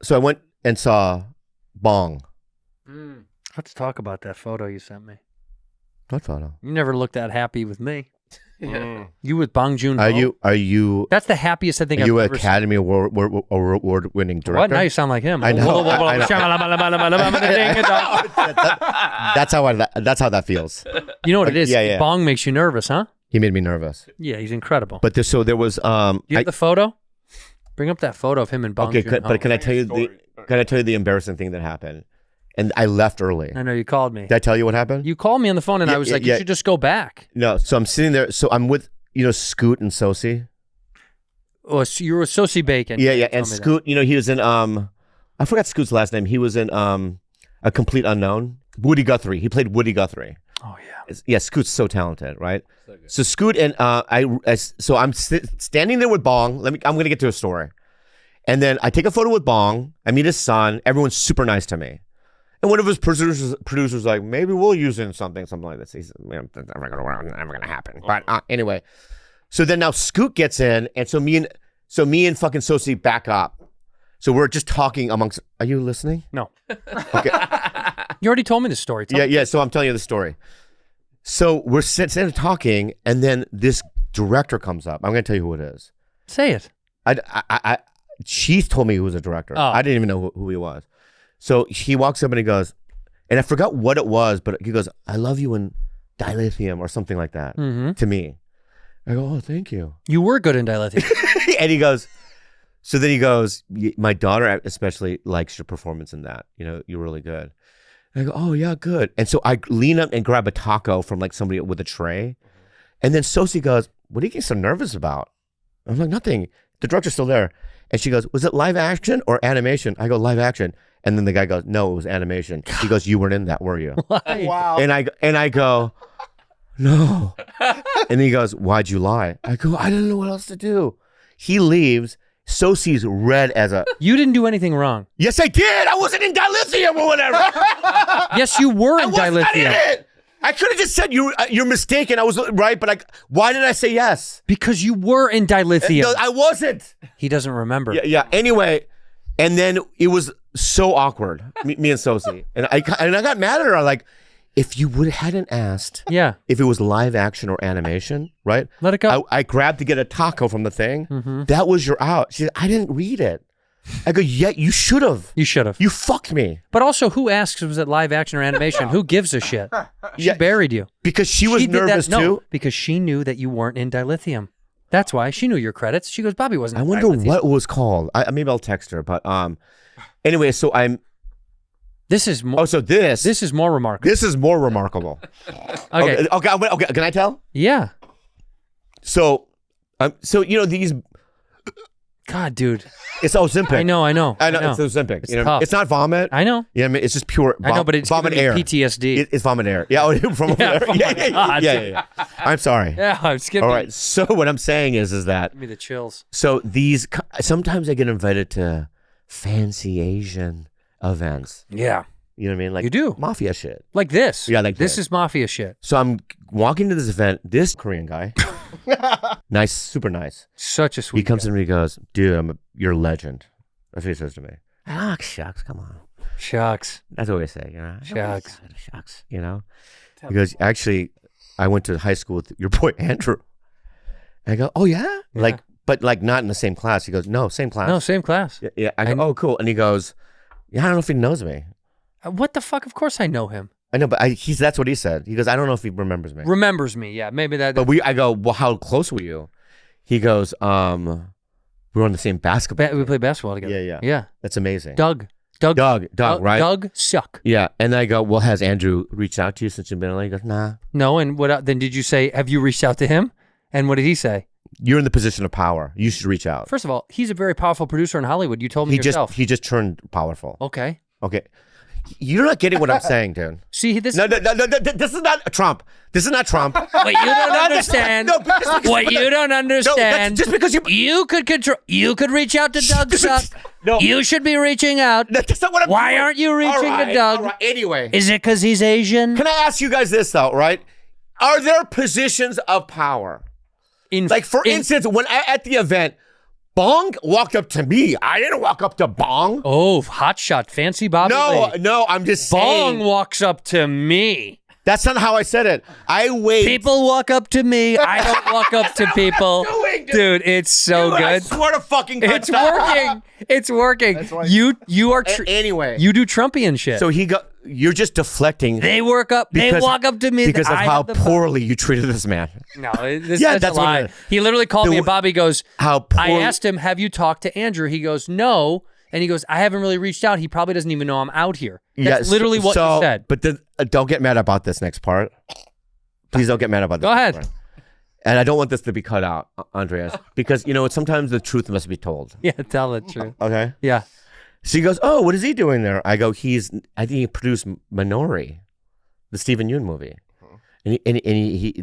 So I went and saw Bong. Let's talk about that photo you sent me. What photo? You never looked that happy with me. You with Bong Joon-ho? Are you? That's the happiest I think Are I've you ever Academy Award-winning director? What? Now you sound like him. I know. That's how that feels. You know what it is? Yeah. Bong makes you nervous, huh? He made me nervous. Yeah, he's incredible. But there was you have the photo? Bring up that photo of him and Bong Joon-ho. but can I tell you the embarrassing thing that happened? And I left early. I know you called me. Did I tell you what happened? You called me on the phone, and I was like, you should just go back. No, so I'm sitting there. So I'm with Scoot and Sosi. Oh, so you were Sosi Bacon. Yeah. And Scoot, he was in I forgot Scoot's last name. He was in A Complete Unknown. Woody Guthrie. He played Woody Guthrie. Oh yeah. Yeah, Scoot's so talented, right? So Scoot and so I'm standing there with Bong. I'm gonna get to a story, and then I take a photo with Bong. I meet his son. Everyone's super nice to me. And one of his producers like, maybe we'll use it in something like this. He's never gonna happen. But anyway, so then now Scoot gets in, and so me and fucking Sosi back up. So we're just talking amongst. Are you listening? No. Okay. You already told me the story. Yeah. So I'm telling you the story. So we're sitting talking, and then this director comes up. I'm gonna tell you who it is. Say it. She told me who was a director. Oh. I didn't even know who he was. So he walks up and he goes, and I forgot what it was, but he goes, "I love you in dilithium," or something like that to me. I go, "Oh, thank you." You were good in dilithium. And he goes, so then he goes, "My daughter especially likes your performance in that. You're really good." And I go, "Oh yeah, good." And so I lean up and grab a taco from like somebody with a tray. And then Sosi goes, "What are you getting so nervous about?" I'm like, "Nothing. The director's still there." And she goes, "Was it live action or animation?" I go, "Live action." And then the guy goes, "No, it was animation." He goes, "You weren't in that, were you?" Wow. And I go, "No." And he goes, "Why'd you lie?" I go, "I didn't know what else to do." He leaves. Sosi's red as a... You didn't do anything wrong. Yes, I did. I wasn't in dilithium or whatever. Yes, you were in dilithium. I didn't. I could have just said you're mistaken. I was right, but why did I say yes? Because you were in dilithium. No, I wasn't. He doesn't remember. Yeah. Anyway, and then it was so awkward. Me and Sosi, and I got mad at her. Like, if you hadn't asked, if it was live action or animation, right? Let it go. I grabbed to get a taco from the thing. That was your out. She said, "I didn't read it." I go, "Yeah, you should have. You should have. You fucked me." But also, who asks was it live action or animation? Who gives a shit? She buried you. Because she was nervous too? No, because she knew that you weren't in dilithium. That's why. She knew your credits. She goes, "Bobby wasn't in dilithium." I wonder what it was called. Maybe I'll text her. But anyway, so I'm... This is more... Oh, so this is more remarkable. This is more remarkable. Okay. Okay. Can I tell? Yeah. So these... God, dude. It's Ozempic. I know. It's Ozempic. It's tough. It's not vomit. I know. Yeah, I mean, it's just pure I know, but it's vomit air. PTSD. It's vomit air. Yeah, from air. Oh my God. Yeah. I'm sorry. Yeah, I'm skipping. All right. So what I'm saying is that... Give me the chills. So sometimes I get invited to fancy Asian events. Yeah. You know what I mean? Like you do. Mafia shit. Like this. Yeah, like this is mafia shit. So I'm walking to this event. This Korean guy, nice, super nice. Such a sweet He comes guy. in and he goes, "Dude, you're a legend." That's what he says to me. "Ah, shucks, come on." Shucks. That's what we say, Shucks. Shucks, He goes, "Actually, I went to high school with your boy Andrew." And I go, "Oh yeah?" But not in the same class. He goes, "No, same class." No, same class. Yeah. I go, "Oh, cool." And he goes, "Yeah, I don't know if he knows me." What the fuck? Of course I know him. I know, but that's what he said. He goes, "I don't know if he remembers me." Remembers me, yeah. Maybe that. But I go, "Well, how close were you?" He goes, "We were on the same basketball. We played basketball together." Yeah. That's amazing. Doug, right? Doug suck. Yeah. And I go, "Well, has Andrew reached out to you since you've been in LA?" He goes, "Nah." No, and what? Then did you say, "Have you reached out to him?" And what did he say? "You're in the position of power. You should reach out." First of all, he's a very powerful producer in Hollywood. You told me yourself. He just turned powerful. Okay. You're not getting what I'm saying, dude. See, this... No, this is not Trump. This is not Trump. What you don't understand... What you don't understand... Just because you could control... You could reach out to Doug Suck. No. You should be reaching out. That's not what I'm Why doing. aren't you reaching to Doug? All right. Anyway. Is it because he's Asian? Can I ask you guys this, though, right? Are there positions of power? For instance, when at the event, Bong walked up to me. I didn't walk up to Bong. Oh, hot shot, fancy Bobby Lee. No, I'm just Bong saying. walks up to me. That's not how I said it. I wait. People walk up to me. I don't walk up to people. Dude, it's so Dude, good. I swear to fucking God. It's working. It's working. You are anyway. You do Trumpian shit. So you're just deflecting. They walk up to me because of how poorly you treated this man. No, that's a lie. He literally called me and Bobby goes, I asked him, have you talked to Andrew? He goes, no. And he goes, I haven't really reached out. He probably doesn't even know I'm out here. That's literally what you said. But don't get mad about this next part. Please don't get mad about this. Go ahead. Part. And I don't want this to be cut out, Andreas, because, sometimes the truth must be told. Yeah, tell the truth. Okay? Yeah. So he goes, oh, what is he doing there? I go, I think he produced Minori, the Stephen Yeun movie. And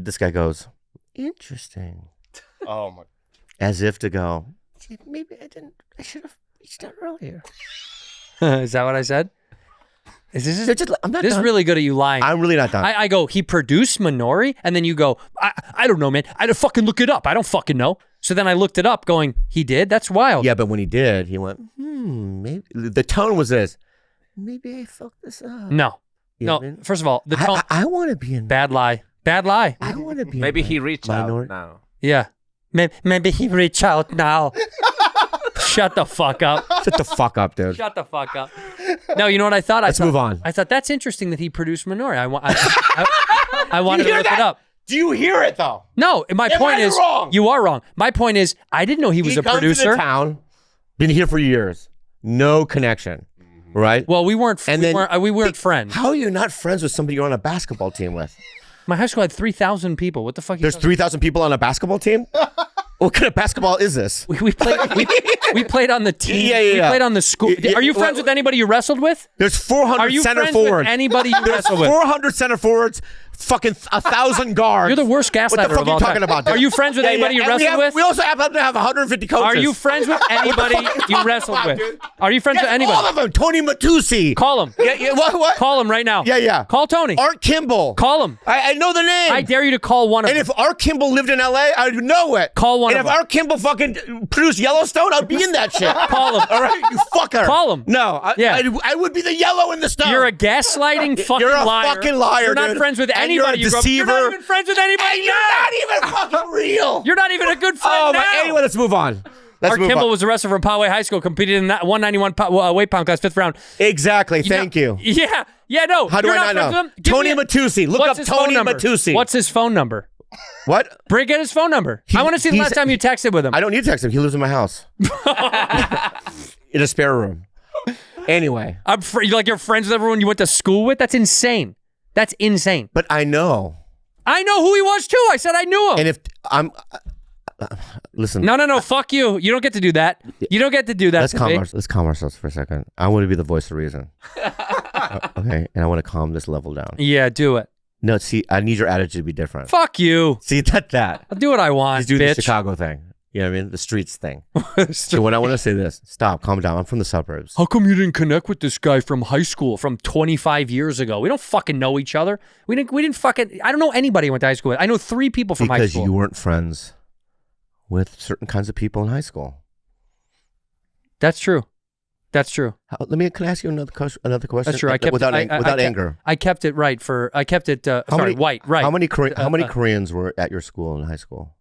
this guy goes, interesting. Oh, my. As if to go, maybe I should have reached out earlier. Is that what I said? I'm not this done. is really good at you lying. I'm really not done. I go, he produced Minori, and then you go, I don't know, man. I don't fucking look it up. I don't fucking know. So then I looked it up going, he did? That's wild. Yeah, but when he did, he went, maybe. The tone was this, maybe I fucked this up. No. You no, know what I mean? First of all, the tone. I want to be in. Bad lie. Bad lie. I want to be Maybe in he reached Minority. out now. Yeah. Maybe he reach out now. Shut the fuck up. Shut the fuck up, dude. Shut the fuck up. No, you know what I thought? Let's move on. I thought that's interesting that he produced Minori. I wanted to look it up. Do you hear it though? No, my point is wrong? you are wrong. My point is I didn't know he was a comes producer. To town, been here for years, no connection, right? Well, we weren't friends. How are you not friends with somebody you're on a basketball team with? My high school had 3,000 people. What the fuck? There's 3,000 people on a basketball team? What kind of basketball is this? We played on the team. Yeah. We played on the school. Are you friends with anybody you wrestled with? There's 400 Are you center friends forwards. with anybody you There's wrestled with? 400 center forwards, fucking 1,000 guards. You're the worst gaslighter What the fuck of are all you talking time. about? Dude? Are you friends with anybody you And wrestled with? We also happen to have 150 coaches. Are you friends with anybody you wrestled with? Dude. Are you friends with anybody? All of them. Tony Matusi. Call him. Yeah, what? Call him right now. Yeah. Call Tony. Art Kimball. Call him. I know the name. I dare you to call one of And them. if Art Kimball lived in LA, I'd know it. Call one and of if them. Art Kimball fucking produced Yellowstone, I'd be in that shit. Call him. All right, you fucker. Call him. No, I would be the yellow in the stone. You're a gaslighting fucking You're a liar. fucking liar, You're not dude. friends with And anybody. you're a deceiver. You're not even friends with anybody. And you're not even fucking real. You're not even a good friend Oh, now. but anyway, let's move on. Art Kimball was arrested from Poway High School, competed in that 191 weight pound class, 5th round. Exactly. Thank you. Yeah. No. How do you're I not friends know? with him? Give Tony me Matusi. Look what's up his Tony phone number? Matusi. What's his phone number? What? Get his phone number. I want to see the last time you texted with him. I don't need to text him. He lives in my house. In a spare room. Anyway. You're friends with everyone you went to school with? That's insane. That's insane. But I know. I know who he was too. I said I knew him. And if I'm... listen. No. Fuck you. You don't get to do that. You don't get to do that. Let's calm ourselves for a second. I want to be the voice of reason. Okay? And I want to calm this level down. Yeah, do it. No, see, I need your attitude to be different. Fuck you. See, that. I'll do what I want, He's doing bitch. the Chicago thing. You know what I mean? The streets thing. So when I want to say this, stop, calm down. I'm from the suburbs. How come you didn't connect with this guy from high school from 25 years ago? We don't fucking know each other. We didn't fucking... I don't know anybody I went to high school with. I know 3 people from high school. Because you weren't friends with certain kinds of people in high school. That's true. Can I ask you another question? That's true. Without anger. I kept it right for... I kept it... white. Right. How many Koreans were at your school in high school?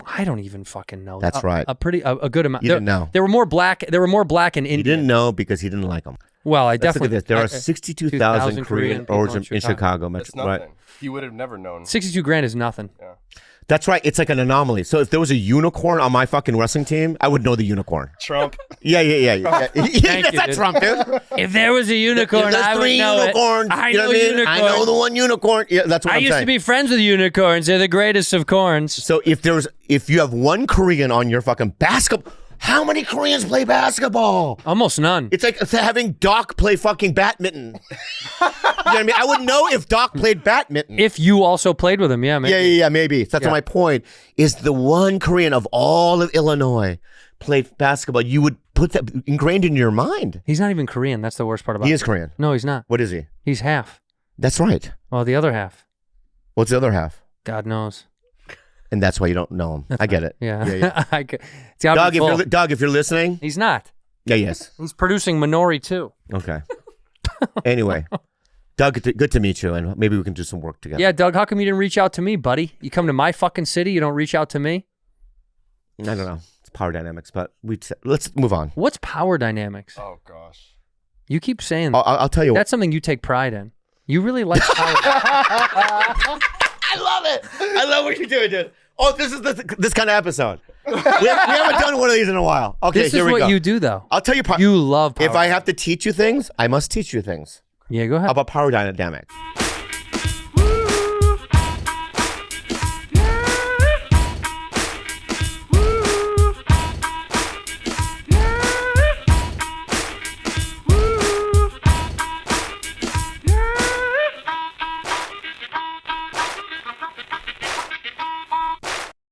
I don't even fucking know. That's right. A good amount. You didn't know. There were more black and Indian. He didn't know because he didn't like them. Well, Let's look at this. There are 62,000 Korean origins in Chicago. That's nothing. Right? He would have never known. 62 grand is nothing. Yeah. That's right. It's like an anomaly. So if there was a unicorn on my fucking wrestling team, I would know the unicorn. Trump. Yeah. Thank you, That's Trump, dude. If there was a unicorn, There's I would 3 know unicorns. it. I You know know what I mean? unicorns. I know the one unicorn. Yeah, that's what I I'm used saying. to be friends with unicorns. They're the greatest of corns. So if you have one Korean on your fucking basketball, how many Koreans play basketball? Almost none. It's like having Doc play fucking badminton. You know what I mean? I would know if Doc played badminton. If you also played with him, yeah, maybe. Yeah, maybe. So that's my point. Is the one Korean of all of Illinois played basketball, you would put that ingrained in your mind. He's not even Korean. That's the worst part about it. He is Korean. No, he's not. What is he? He's half. That's right. Well, the other half. What's the other half? God knows. And that's why you don't know him. I get it. Yeah. Doug, if you're listening. He's not. Yeah, yes. He's producing Minori too. Okay. Anyway, Doug, good to meet you, and maybe we can do some work together. Yeah, Doug, how come you didn't reach out to me, buddy? You come to my fucking city, you don't reach out to me? I don't know. It's power dynamics, but let's move on. What's power dynamics? Oh, gosh. You keep saying that. I'll tell you. That's something you take pride in. You really like power. I love it. I love what you're doing, dude. Oh, this is this kind of episode. We haven't done one of these in a while. Okay, this here we go. This is what you do, though. I'll tell you. You love power. If I have to teach you things, I must teach you things. Yeah, go ahead. How about power dynamics?